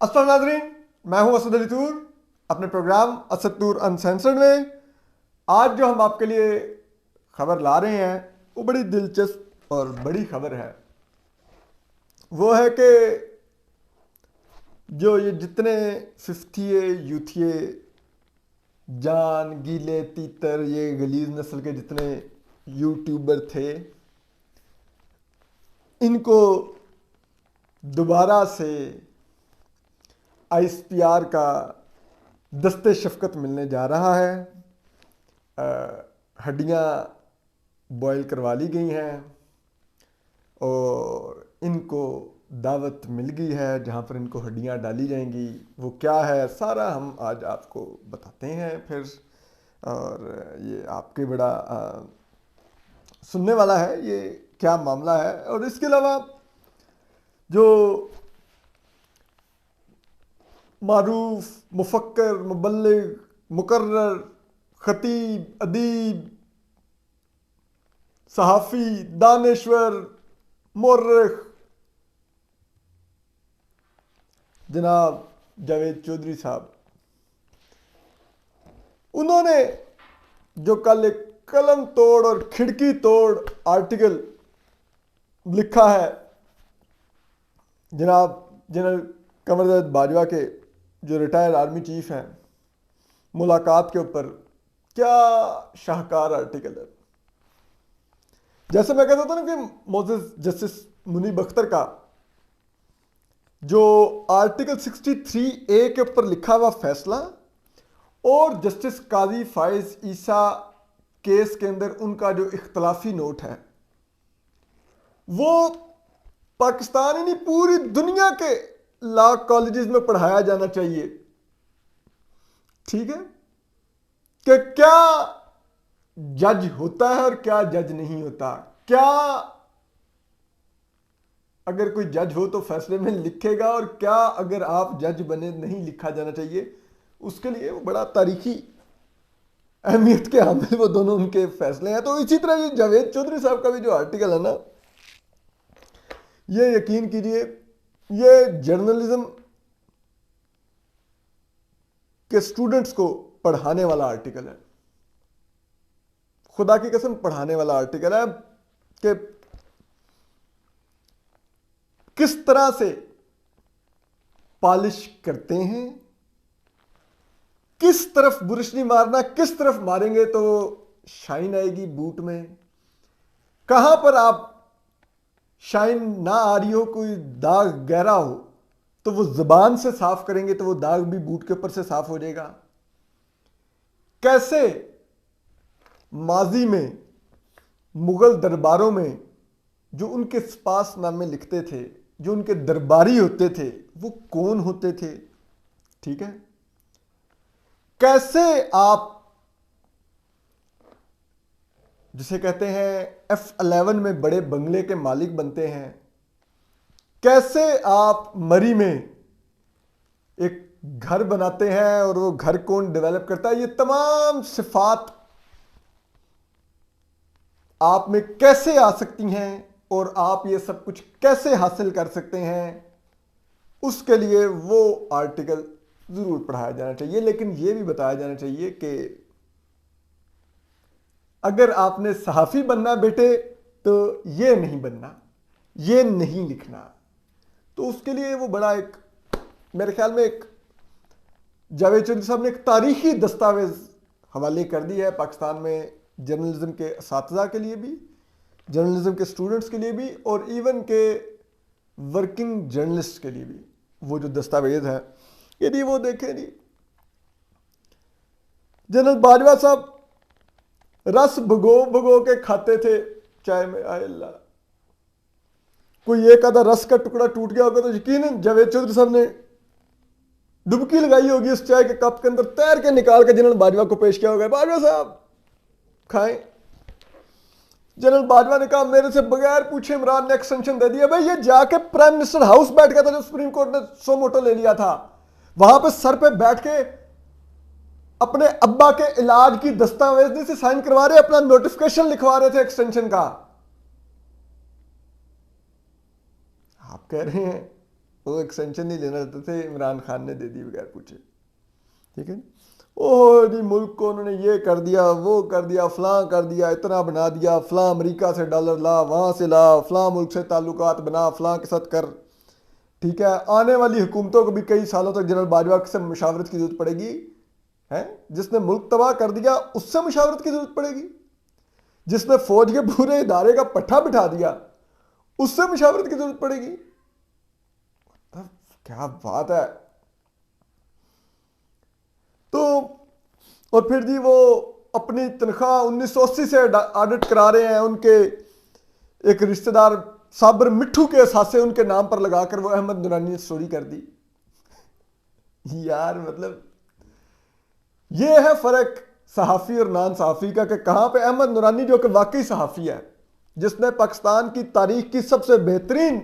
السلام ناظرین، میں ہوں اسد علی طور اپنے پروگرام اسد طور انسینسرڈ میں۔ آج جو ہم آپ کے لیے خبر لا رہے ہیں وہ بڑی دلچسپ اور بڑی خبر ہے۔ وہ ہے کہ جو یہ جتنے ففتھیے یوتھیے جان گیلے تیتر یہ غلیظ نسل کے جتنے یوٹیوبر تھے، ان کو دوبارہ سے آئی ایس پی آر کا دست شفقت ملنے جا رہا ہے۔ ہڈیاں بوائل کروا لی گئی ہیں اور ان کو دعوت مل گئی ہے جہاں پر ان کو ہڈیاں ڈالی جائیں گی۔ وہ کیا ہے سارا ہم آج آپ کو بتاتے ہیں پھر، اور یہ آپ کے بڑا سننے والا ہے یہ کیا معاملہ ہے۔ اور اس کے علاوہ جو معروف مفکر، مبلغ، مقرر، خطیب، ادیب، صحافی، دانشور، مورخ جناب جاوید چودھری صاحب، انہوں نے جو کل ایک قلم توڑ اور کھڑکی توڑ آرٹیکل لکھا ہے جناب جنرل قمر زید باجوہ کے جو ریٹائر آرمی چیف ہیں، ملاقات کے اوپر، کیا شاہکار آرٹیکل ہے۔ جیسے میں کہتا تھا نا کہ معزز جسٹس منیب اختر کا جو آرٹیکل 63A کے اوپر لکھا ہوا فیصلہ اور جسٹس قاضی فائز عیسیٰ کیس کے اندر ان کا جو اختلافی نوٹ ہے، وہ پاکستان ہی نہیں پوری دنیا کے لا کالجز میں پڑھایا جانا چاہیے۔ ٹھیک ہے کہ کیا جج ہوتا ہے اور کیا جج نہیں ہوتا، کیا اگر کوئی جج ہو تو فیصلے میں لکھے گا، اور کیا اگر آپ جج بنے نہیں لکھا جانا چاہیے۔ اس کے لیے وہ بڑا تاریخی اہمیت کے حامل وہ دونوں ان کے فیصلے ہیں۔ تو اسی طرح یہ جاوید چودھری صاحب کا بھی جو آرٹیکل ہے نا، یہ یقین کیجئے یہ جرنلزم کے سٹوڈنٹس کو پڑھانے والا آرٹیکل ہے، خدا کی قسم پڑھانے والا آرٹیکل ہے کہ کس طرح سے پالش کرتے ہیں، کس طرف برش نہیں مارنا، کس طرف ماریں گے تو شائن آئے گی بوٹ میں، کہاں پر آپ شائن نہ آ رہی ہو، کوئی داغ گہرا ہو تو وہ زبان سے صاف کریں گے تو وہ داغ بھی بوٹ کے اوپر سے صاف ہو جائے گا۔ کیسے ماضی میں مغل درباروں میں جو ان کے سپاس نامے لکھتے تھے، جو ان کے درباری ہوتے تھے، وہ کون ہوتے تھے، ٹھیک ہے، کیسے آپ جسے کہتے ہیں F11 میں بڑے بنگلے کے مالک بنتے ہیں، کیسے آپ مری میں ایک گھر بناتے ہیں اور وہ گھر کون ڈیولپ کرتا ہے، یہ تمام صفات آپ میں کیسے آ سکتی ہیں اور آپ یہ سب کچھ کیسے حاصل کر سکتے ہیں، اس کے لیے وہ آرٹیکل ضرور پڑھایا جانا چاہیے۔ لیکن یہ بھی بتایا جانا چاہیے کہ اگر آپ نے صحافی بننا بیٹے تو یہ نہیں بننا، یہ نہیں لکھنا۔ تو اس کے لیے وہ بڑا ایک میرے خیال میں ایک جاوید چودھری صاحب نے ایک تاریخی دستاویز حوالے کر دی ہے پاکستان میں جرنلزم کے اساتذہ کے لیے بھی، جرنلزم کے سٹوڈنٹس کے لیے بھی، اور ایون کے ورکنگ جرنلسٹ کے لیے بھی۔ وہ جو دستاویز ہے یعنی وہ دیکھیں جی، جنرل باجوہ صاحب رس بھگو بھگو کے کھاتے تھے چائے میں، آئے اللہ، کوئی ایک آدھا رس کا ٹکڑا ٹوٹ گیا ہوگا تو یقیناً جاوید چودھری صاحب نے ڈبکی لگائی ہوگی اس چائے کے کپ کے اندر، تیر کے نکال کے جنرل باجوہ کو پیش کیا ہوگا، باجوہ صاحب کھائیں۔ جنرل باجوہ نے کہا میرے سے بغیر پوچھے عمران نے ایکسٹینشن دے دیا۔ بھائی یہ جا کے پرائم منسٹر ہاؤس بیٹھ گیا تھا جو سپریم کورٹ نے سو موٹو لے لیا تھا، وہاں پہ سر پہ بیٹھ کے اپنے ابا کے علاج کی دستاویز نہیں سے سائن کروا رہے، اپنا نوٹیفکیشن لکھوا رہے تھے ایکسٹینشن کا۔ آپ کہہ رہے ہیں وہ ایکسٹینشن نہیں لینا چاہتے تھے, عمران خان نے دے دی بغیر پوچھے. ٹھیک ہے, اوہ جی ملک کو انہوں نے یہ کر دیا, وہ کر دیا, فلاں کر دیا, اتنا بنا دیا, فلاں امریکہ سے ڈالر لا, وہاں سے لا, فلاں ملک سے تعلقات بنا, فلاں کے ساتھ کر. ٹھیک ہے, آنے والی حکومتوں کو بھی کئی سالوں تک جنرل باجوہ سے مشاورت کی ضرورت پڑے گی. ہے جس نے ملک تباہ کر دیا اس سے مشاورت کی ضرورت پڑے گی. جس نے فوج کے پورے ادارے کا پٹھا بٹھا دیا اس سے مشاورت کی ضرورت پڑے گی. کیا بات ہے. تو اور پھر جی وہ اپنی تنخواہ 1980 سے آڈٹ کرا رہے ہیں, ان کے ایک رشتہ دار صابر مٹھو کے اثاثے ان کے نام پر لگا کر وہ احمد نورانی نے سٹوری کر دی. یار مطلب یہ ہے فرق صحافی اور نان صحافی کا, کہ کہاں پہ احمد نورانی جو کہ واقعی صحافی ہے, جس نے پاکستان کی تاریخ کی سب سے بہترین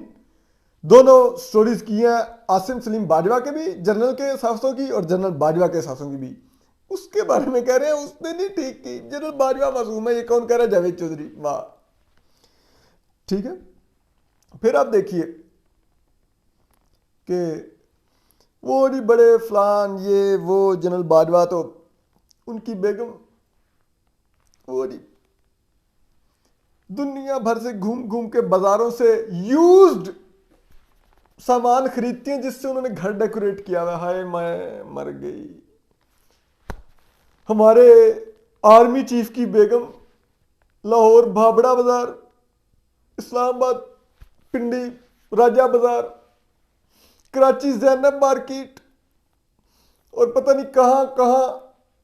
دونوں سٹوریز کی ہیں, عاصم سلیم باجوہ کے بھی, جنرل کے اثاثوں کی, اور جنرل باجوہ کے اثاثوں کی بھی, اس کے بارے میں کہہ رہے ہیں اس نے نہیں ٹھیک کی, جنرل باجوہ معصوم ہے, یہ کون کہہ رہا ہے؟ جاوید چودھری. واہ. ٹھیک ہے, پھر آپ دیکھیے کہ وہ نہیں بڑے فلان یہ وہ جنرل باجوہ تو ان کی بیگم وہ نہیں دنیا بھر سے گھوم گھوم کے بازاروں سے یوزڈ سامان خریدتی ہیں جس سے انہوں نے گھر ڈیکوریٹ کیا ہوا. ہائے میں مر گئی. ہمارے آرمی چیف کی بیگم لاہور بھابڑا بازار, اسلام آباد پنڈی راجہ بازار, کراچی زینب مارکیٹ, اور پتہ نہیں کہاں کہاں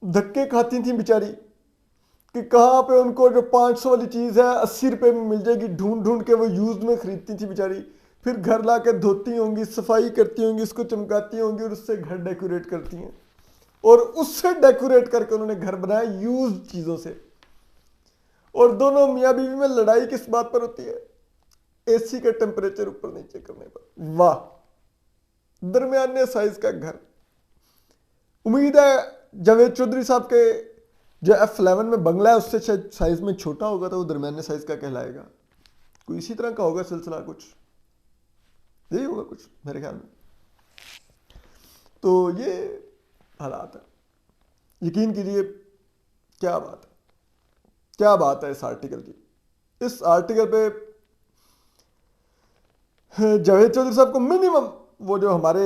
دھکے کھاتی تھیں بیچاری, کہ کہاں پہ ان کو جو 500 والی چیز ہے 80 روپے میں مل جائے گی, ڈھونڈ ڈھونڈ کے وہ یوزڈ میں خریدتی تھی بیچاری, پھر گھر لا کے دھوتی ہوں گی, صفائی کرتی ہوں گی, اس کو چمکاتی ہوں گی, اور اس سے گھر ڈیکوریٹ کرتی ہیں, اور اس سے ڈیکوریٹ کر کے انہوں نے گھر بنایا یوزڈ چیزوں سے. اور دونوں میاں بیوی میں لڑائی کس بات پر ہوتی ہے؟ اے سی کا ٹیمپریچر اوپر نیچے کرنے پر. واہ, درمیانے سائز کا گھر. امید ہے جاوید چودھری صاحب کے جو F11 میں بنگلہ ہے اس سے شاید سائز میں چھوٹا ہوگا تو وہ درمیانے سائز کا کہلائے گا. کوئی اسی طرح کا ہوگا سلسلہ, کچھ یہی ہوگا کچھ میرے خیال میں. تو یہ حالات ہے. یقین کیجیے کیا بات ہے, کیا بات ہے اس آرٹیکل کی. اس آرٹیکل پہ جاوید چودھری صاحب کو منیمم وہ جو ہمارے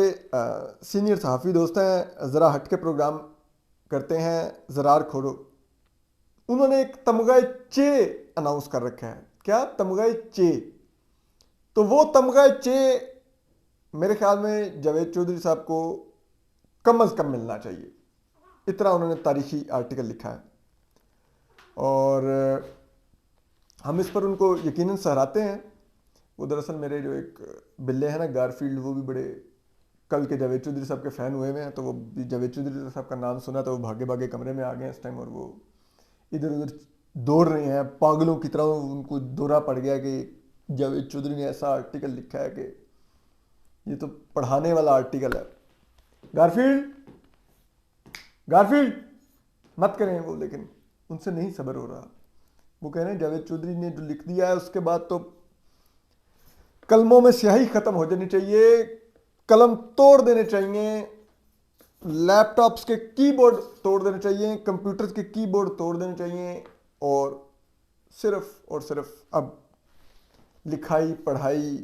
سینئر صحافی دوست ہیں ذرا ہٹ کے پروگرام کرتے ہیں, زرار کھوڑو, انہوں نے ایک تمغہ چے اناؤنس کر رکھا ہے. کیا؟ تمغہ چے. تو وہ تمغہ چے میرے خیال میں جاوید چودھری صاحب کو کم از کم ملنا چاہیے. اتنا انہوں نے تاریخی آرٹیکل لکھا ہے, اور ہم اس پر ان کو یقیناً سراہتے ہیں. وہ دراصل میرے جو ایک بلے ہیں نا گارفیلڈ, وہ بھی بڑے کل کے جاوید چودھری صاحب کے فین ہوئے ہیں, تو وہ بھی جاوید چودھری صاحب کا نام سنا تو وہ بھاگے بھاگے کمرے میں آ گئے اس ٹائم, اور وہ ادھر ادھر دوڑ رہے ہیں پاگلوں کی طرح. ان کو دورہ پڑ گیا کہ جاوید چودھری نے ایسا آرٹیکل لکھا ہے کہ یہ تو پڑھانے والا آرٹیکل ہے. گارفیلڈ مت کریں وہ, لیکن ان سے نہیں صبر ہو رہا. وہ کہہ رہے ہیں جاوید چودھری نے جو لکھ دیا ہے اس کے بعد تو قلموں میں سیاہی ختم ہو جانی چاہیے, قلم توڑ دینے چاہیے, لیپ ٹاپس کے کی بورڈ توڑ دینے چاہیے, کمپیوٹرز کے کی بورڈ توڑ دینے چاہیے, اور صرف اب لکھائی پڑھائی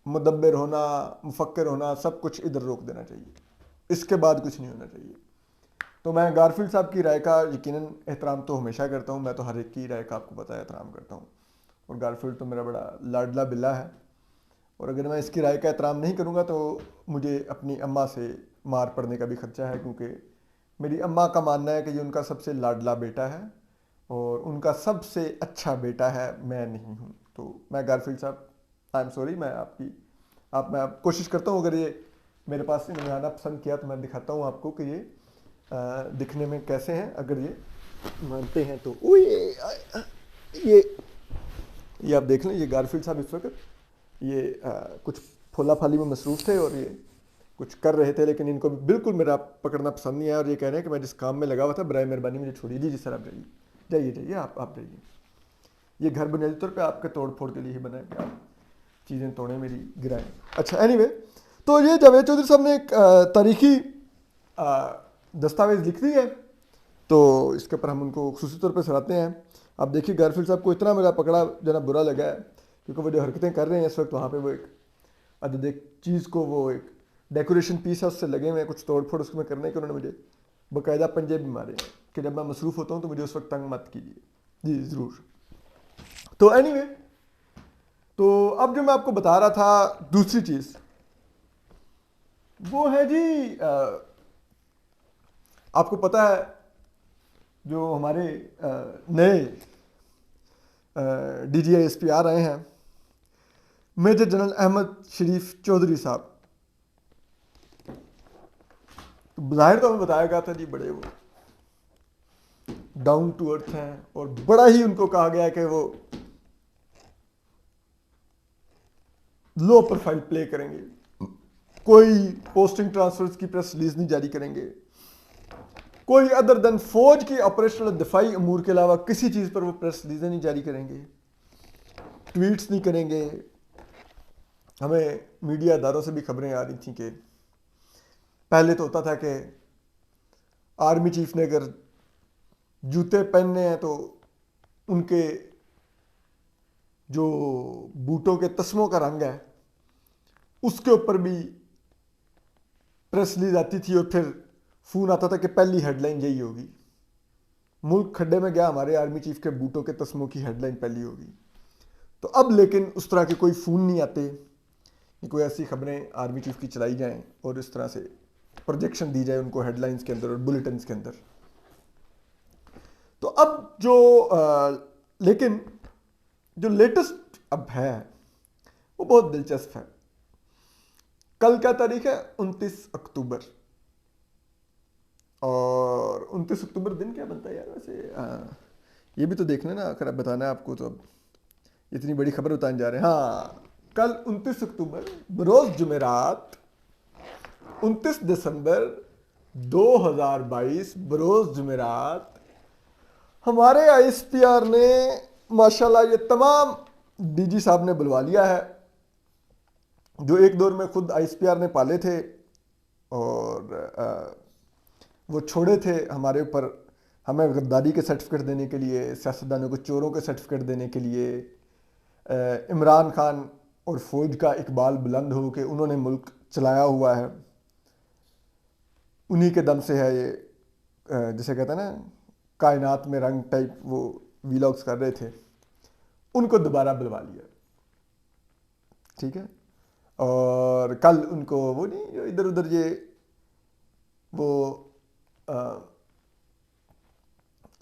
مدبر ہونا مفکر ہونا سب کچھ ادھر روک دینا چاہیے. اس کے بعد کچھ نہیں ہونا چاہیے. تو میں گارفیلڈ صاحب کی رائے کا یقیناً احترام تو ہمیشہ کرتا ہوں, میں تو ہر ایک کی رائے کا آپ کو پتہ ہے احترام کرتا ہوں, اور گارفیلڈ تو میرا بڑا لاڈلا بلا ہے, اور اگر میں اس کی رائے کا احترام نہیں کروں گا تو مجھے اپنی اماں سے مار پڑنے کا بھی خدشہ ہے, کیونکہ میری اماں کا ماننا ہے کہ یہ ان کا سب سے لاڈلا بیٹا ہے اور ان کا سب سے اچھا بیٹا ہے, میں نہیں ہوں. تو میں گارفیلڈ صاحب آئی ایم سوری, میں کوشش کرتا ہوں, اگر یہ میرے پاس انہوں نے آنا پسند کیا تو میں دکھاتا ہوں آپ کو کہ یہ دکھنے میں کیسے ہیں, اگر یہ مانتے ہیں تو. یہ آپ دیکھ لیں, یہ گارفیلڈ صاحب اس وقت یہ کچھ پھولا پھالی میں مصروف تھے اور یہ کچھ کر رہے تھے, لیکن ان کو بالکل میرا پکڑنا پسند نہیں آیا, اور یہ کہہ رہے ہیں کہ میں جس کام میں لگا ہوا تھا برائے مہربانی مجھے چھوڑیے. جی سر آپ جائیے آپ جائیے. یہ گھر بنیادی طور پہ آپ کے توڑ پھوڑ کے لیے ہی بنا ہے کہ آپ چیزیں توڑیں میری گرائیں. اچھا اینی وے, تو یہ جاوید چودھری صاحب نے ایک تاریخی دستاویز لکھ دی ہے, تو اس کے اوپر ہم ان کو خصوصی طور پہ سراہتے ہیں. آپ دیکھیے گارفیلڈ صاحب کو اتنا میرا پکڑا جناب برا لگا ہے, کیونکہ وہ جو حرکتیں کر رہے ہیں اس وقت وہاں پہ, وہ ایک عدد ایک چیز کو, وہ ایک ڈیکوریشن پیس ہے اس سے لگے ہوئے ہیں, کچھ توڑ پھوڑ اس میں کرنے کے انہوں نے مجھے باقاعدہ پنجے بھی مارے ہیں کہ جب میں مصروف ہوتا ہوں تو مجھے اس وقت تنگ مت کیجیے. جی ضرور. تو اینی وے, تو اب جو میں آپ کو بتا رہا تھا دوسری چیز وہ ہے جی, آپ کو پتہ ہے جو ہمارے نئے D G I S P R آئے ہیں, میجر جنرل احمد شریف چودھری صاحب, ظاہر تو ہمیں بتایا گیا تھا جی بڑے وہ ڈاؤن ٹو ارتھ ہیں, اور بڑا ہی ان کو کہا گیا کہ وہ لو پروفائل پلے کریں گے, کوئی پوسٹنگ ٹرانسفرز کی پریس ریلیز نہیں جاری کریں گے, کوئی ادر دین فوج کی آپریشنل دفاعی امور کے علاوہ کسی چیز پر وہ پریس ریلیزیں نہیں جاری کریں گے, ٹویٹس نہیں کریں گے. ہمیں میڈیا اداروں سے بھی خبریں آ رہی تھیں کہ پہلے تو ہوتا تھا کہ آرمی چیف نے اگر جوتے پہننے ہیں تو ان کے جو بوٹوں کے تسموں کا رنگ ہے اس کے اوپر بھی پریس ریلیز آتی تھی, اور پھر فون آتا تھا کہ پہلی ہیڈ لائن یہی ہوگی, ملک کھڈے میں گیا ہمارے آرمی چیف کے بوٹوں کے تسموں کی ہیڈ لائن پہلی ہوگی. تو اب لیکن اس طرح کے کوئی فون نہیں آتے کہ کوئی ایسی خبریں آرمی چیف کی چلائی جائیں اور اس طرح سے پروجیکشن دی جائے ان کو ہیڈ لائنز کے اندر اور بلیٹنز کے اندر. تو اب جو لیکن جو لیٹسٹ اب ہے وہ بہت دلچسپ ہے. کل کیا تاریخ ہے؟ 29 اکتوبر. اور 29 اکتوبر دن کیا بنتا ہے یار ویسے؟ یہ بھی تو دیکھنا نا, اگر اب بتانا ہے آپ کو تو اب اتنی بڑی خبر بتانے جا رہے ہیں. ہاں, کل 29 اکتوبر بروز جمعرات 29 دسمبر 2022 بروز جمعرات ہمارے آئی ایس پی آر نے ماشاءاللہ یہ تمام ڈی جی صاحب نے بلوا لیا ہے جو ایک دور میں خود آئی ایس پی آر نے پالے تھے, اور وہ چھوڑے تھے ہمارے اوپر ہمیں غداری کے سرٹیفکیٹ دینے کے لیے, سیاستدانوں کو چوروں کے سرٹیفکیٹ دینے کے لیے. عمران خان اور فوج کا اقبال بلند ہو کہ انہوں نے ملک چلایا ہوا ہے, انہی کے دم سے ہے یہ, جسے کہتے ہیں نا کائنات میں رنگ ٹائپ وہ ویلاگز کر رہے تھے, ان کو دوبارہ بلوا لیا. ٹھیک ہے, اور کل ان کو وہ نہیں جو ادھر ادھر یہ وہ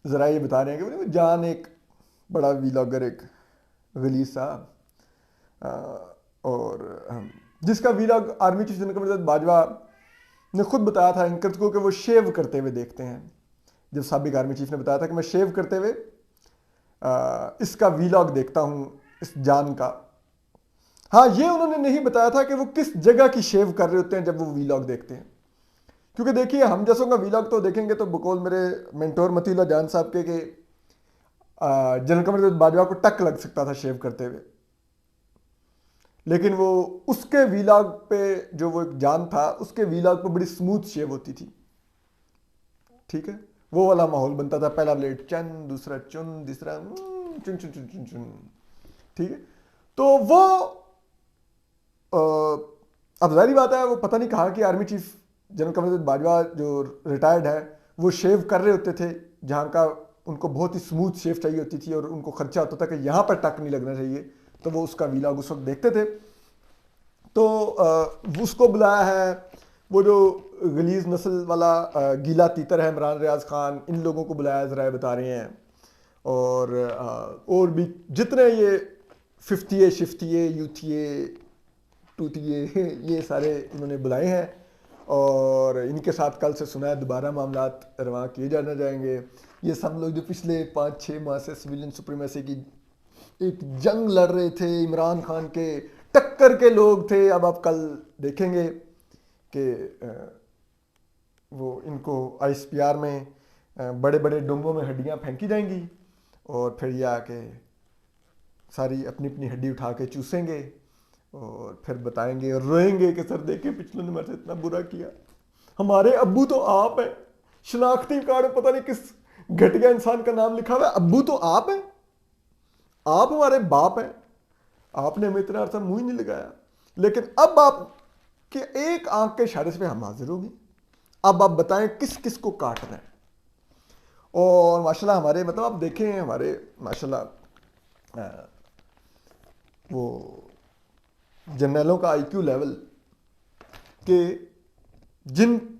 ذرا یہ بتا رہے ہیں کہ وہ جان ایک بڑا ویلاگر ایک غلیظ صاحب, اور جس کا vlog army chief general Qamar Bajwa نے خود بتایا تھا اینکرز کو کہ وہ شیو کرتے ہوئے دیکھتے ہیں. جب سابق آرمی چیف نے بتایا تھا کہ میں شیو کرتے ہوئے اس کا ویلاگ دیکھتا ہوں اس جان کا. ہاں, یہ انہوں نے نہیں بتایا تھا کہ وہ کس جگہ کی شیو کر رہے ہوتے ہیں جب وہ ویلاگ دیکھتے ہیں, کیونکہ دیکھیے ہم جیسوں کا ویلاگ تو دیکھیں گے تو بقول میرے مینٹور متی اللہ جان صاحب کے کہ جنرل قمر باجوہ کو ٹک لگ سکتا تھا شیو کرتے ہوئے, لیکن وہ اس کے ویلاگ پہ جو وہ ایک جان تھا اس کے ویلاگ پہ بڑی سموتھ شیو ہوتی تھی. ٹھیک ہے, وہ والا ماحول بنتا تھا, پہلا بلیڈ چن, دوسرا چن, تیسرا چن چن چن چن چن. ٹھیک ہے, تو وہ اب ظاہری بات ہے وہ پتہ نہیں کہا کہ army chief general Qamar Bajwa جو ریٹائرڈ ہے وہ شیو کر رہے ہوتے تھے جہاں کا ان کو بہت ہی سموتھ شیو چاہیے ہوتی تھی اور ان کو خدشہ ہوتا تھا کہ یہاں پر ٹک نہیں لگنا چاہیے, تو وہ اس کا ویلاگ اس وقت دیکھتے تھے. تو اس کو بلایا ہے وہ جو غلیظ نسل والا گیلا تیتر ہے عمران ریاض خان, ان لوگوں کو بلایا ذرائع بتا رہے ہیں, اور بھی جتنے یہ 50 شفٹیے یوتھیے ٹوٹیے یہ سارے انہوں نے بلائے ہیں, اور ان کے ساتھ کل سے سنا ہے دوبارہ معاملات رواں کیے جانا جائیں گے. یہ سب لوگ جو پچھلے 5-6 ماہ سے سویلین سپریمیسی کی ایک جنگ لڑ رہے تھے, عمران خان کے ٹکر کے لوگ تھے, اب آپ کل دیکھیں گے کہ وہ ان کو آئی ایس پی آر میں بڑے بڑے ڈومبوں میں ہڈیاں پھینکی جائیں گی, اور پھر یہ آ کے ساری اپنی اپنی ہڈی اٹھا کے چوسیں گے, اور پھر بتائیں گے اور روئیں گے کہ سر دیکھیں پچھلوں نے ہمارے سے اتنا برا کیا. ہمارے ابو تو آپ ہیں, شناختی کارڈ پتہ نہیں کس گھٹیا انسان کا نام لکھا ہوا ہے, ابو تو آپ ہیں, آپ ہمارے باپ ہیں, آپ نے ہمیں اتنا عرصہ منہ ہی نہیں لگایا. لیکن اب آپ کے ایک آنکھ کے اشارے سے ہم حاضر ہوں گے, اب آپ بتائیں کس کس کو کاٹنا ہے. اور ماشاءاللہ ہمارے مطلب آپ دیکھیں ہمارے ماشاءاللہ وہ جنرلوں کا آئی کیو لیول کہ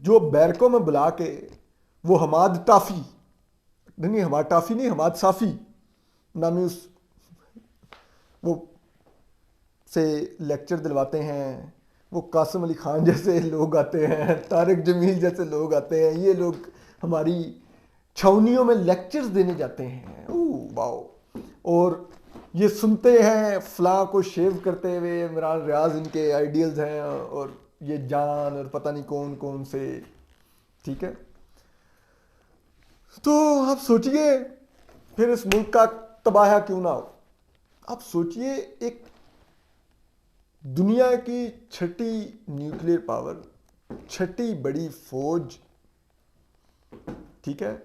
جو بیرکوں میں بلا کے وہ حماد ٹافی نہیں, حماد ٹافی نہیں, حماد صافی نامی اس وہ سے لیکچر دلواتے ہیں, وہ قاسم علی خان جیسے لوگ آتے ہیں, طارق جمیل جیسے لوگ آتے ہیں, یہ لوگ ہماری چھاونیوں میں لیکچرز دینے جاتے ہیں. واو. اور یہ سنتے ہیں فلاں کو شیو کرتے ہوئے عمران ریاض ان کے آئیڈیلز ہیں, اور یہ جان اور پتہ نہیں کون کون سے. ٹھیک ہے, تو آپ سوچئے پھر اس ملک کا تباہ کیوں نہ ہو. آپ سوچئے ایک دنیا کی چھٹی نیوکلیر پاور, چھٹی بڑی فوج, ٹھیک ہے,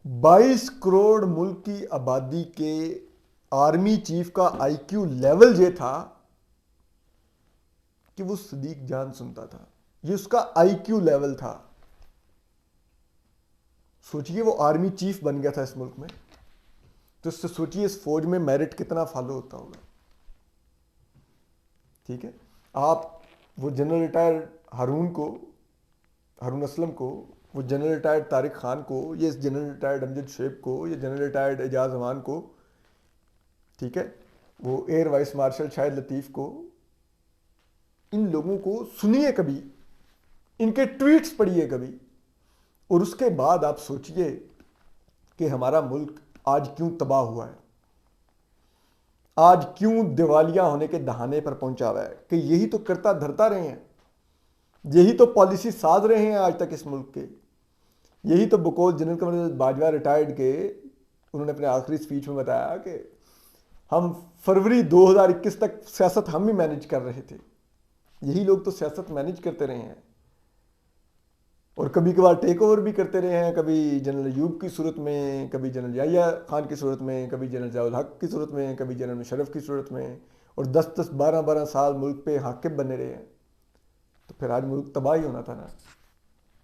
22 کروڑ ملک کی آبادی کے آرمی چیف کا آئی کیو لیول یہ تھا کہ وہ صدیق جان سنتا تھا. یہ اس کا آئی کیو لیول تھا. سوچئے وہ آرمی چیف بن گیا تھا اس ملک میں, تو اس سے سوچئے اس فوج میں میرٹ کتنا فالو ہوتا ہوگا. ٹھیک ہے, آپ وہ جنرل ریٹائر ہارون اسلم کو, وہ جنرل ریٹائرڈ طارق خان کو, یہ جنرل ریٹائرڈ امجد شعیب کو, یہ جنرل ریٹائرڈ اعجاز امان کو, ٹھیک ہے, وہ ایئر وائس مارشل شاہد لطیف کو, ان لوگوں کو سنیے کبھی, ان کے ٹویٹس پڑھیے کبھی, اور اس کے بعد آپ سوچئے کہ ہمارا ملک آج کیوں تباہ ہوا ہے, آج کیوں دیوالیہ ہونے کے دہانے پر پہنچا ہوا ہے. کہ یہی تو کرتا دھرتا رہے ہیں, یہی تو پالیسی ساز رہے ہیں آج تک اس ملک کے. یہی تو بقول جنرل قمر باجوہ ریٹائرڈ کے, انہوں نے اپنے آخری سپیچ میں بتایا کہ ہم فروری 2021 تک سیاست ہم ہی مینج کر رہے تھے. یہی لوگ تو سیاست مینج کرتے رہے ہیں, اور کبھی کبھار ٹیک اوور بھی کرتے رہے ہیں, کبھی جنرل ایوب کی صورت میں, کبھی جنرل یحییٰ خان کی صورت میں, کبھی جنرل ضیاء الحق کی صورت میں, کبھی جنرل مشرف کی صورت میں, اور 10-12 سال ملک پہ حاکم بنے رہے ہیں. تو پھر آج ملک تباہ ہی ہونا تھا نا,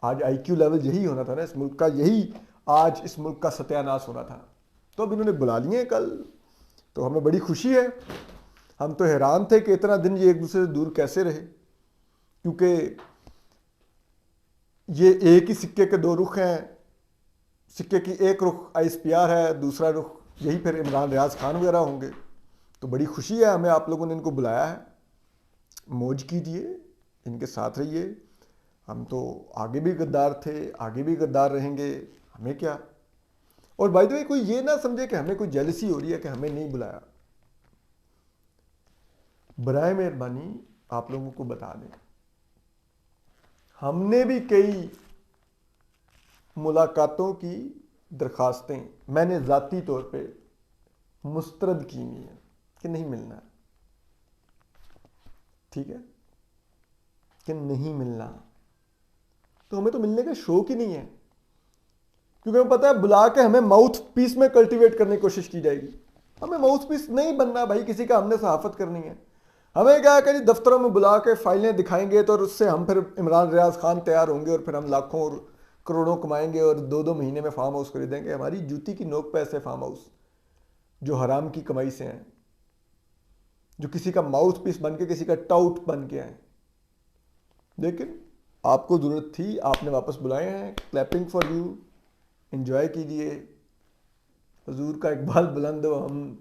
آج آئی کیو لیول یہی ہونا تھا نا اس ملک کا, یہی آج اس ملک کا ستیہ ناش ہونا تھا. تو اب انہوں نے بلا لیے کل, تو ہمیں بڑی خوشی ہے. ہم تو حیران تھے کہ اتنا دن یہ ایک دوسرے سے دور کیسے رہے, کیونکہ یہ ایک ہی سکے کے دو رخ ہیں. سکے کی ایک رخ آئی ایس پی آر ہے, دوسرا رخ یہی پھر عمران ریاض خان وغیرہ ہوں گے. تو بڑی خوشی ہے ہمیں, آپ لوگوں نے ان کو بلایا ہے, موج کیجئے, ان کے ساتھ رہیے. ہم تو آگے بھی غدار تھے, آگے بھی غدار رہیں گے, ہمیں کیا. اور بائی دی وے کوئی یہ نہ سمجھے کہ ہمیں کوئی جیلسی ہو رہی ہے کہ ہمیں نہیں بلایا. برائے مہربانی آپ لوگوں کو بتا دیں, ہم نے بھی کئی ملاقاتوں کی درخواستیں میں نے ذاتی طور پہ مسترد کی ہوئی ہیں کہ نہیں ملنا, ٹھیک ہے, کہ نہیں ملنا. تو ہمیں تو ملنے کا شوق ہی نہیں ہے, کیونکہ ہمیں پتہ ہے بلا کے ہمیں ماؤتھ پیس میں کلٹیویٹ کرنے کی کوشش کی جائے گی. ہمیں ماؤتھ پیس نہیں بننا بھائی, کسی کا ہم نے صحافت کرنی ہے. ہمیں کیا ہے کہ دفتروں میں بلا کے فائلیں دکھائیں گے تو اس سے ہم پھر عمران ریاض خان تیار ہوں گے, اور پھر ہم لاکھوں اور کروڑوں کمائیں گے, اور 2 مہینے میں فارم ہاؤس خریدیں گے. ہماری جوتی کی نوک پہ ایسے فارم ہاؤس جو حرام کی کمائی سے ہیں, جو کسی کا ماؤتھ پیس بن کے, کسی کا ٹاؤٹ بن کے ہیں. لیکن آپ کو ضرورت تھی, آپ نے واپس بلائے ہیں, کلیپنگ فار یو, انجوائے کیجئے. حضور کا اقبال بلند ہو, ہم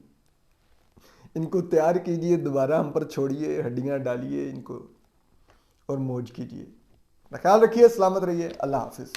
ان کو تیار کیجئے, دوبارہ ہم پر چھوڑیے, ہڈیاں ڈالیے ان کو, اور موج کیجئے. خیال رکھیے, سلامت رہیے, اللہ حافظ.